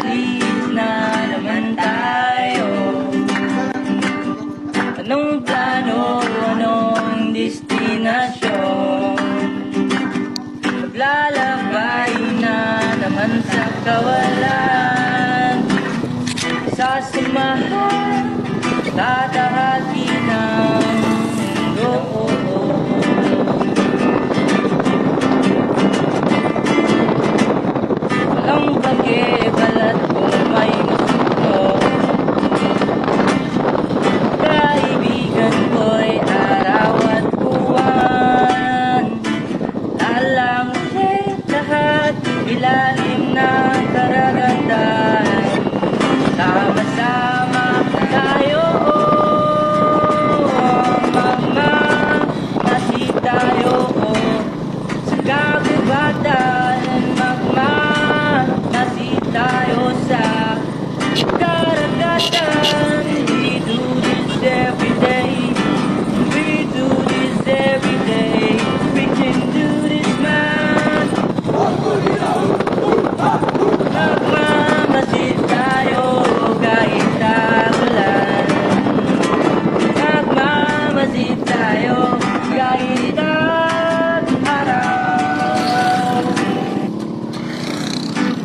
Aalis na naman tayo. Anong plano, anong destinasyon? Maglalakbay na naman sa kawalan. Sasamahan, tatahaki ng mundo. Walang pag-ibalat kung may masunog. Kaibigan ko'y araw at buwan. Alam ko'y lahat ilalim ng karagatan. Sama-sama tayo, magmamahal tayo sa kagubatan. Magmamahal tayo sa karagatan. We do this every day. We do this every day. We can do this, man. Magmamasid tayo kahit tagulan. Magmamasid tayo kahit tag-araw.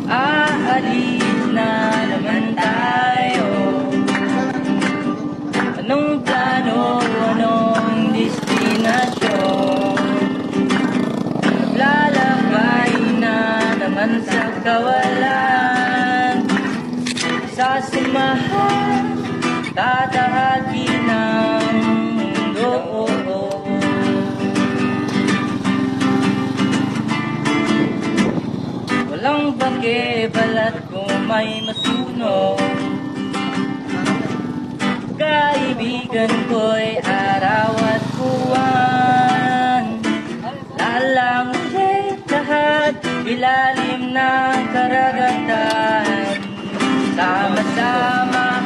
Aalis na naman tayo. Anong plano, anong destinasyon? Maglalakbay na naman sa kawalan. Sasamahan, tatahaki ng mundo. Walang pakibalat kung may masunog. Kaibigan ko'y araw at buwan. Lalangoy lahat ilalim ng karagatan. Sama-sama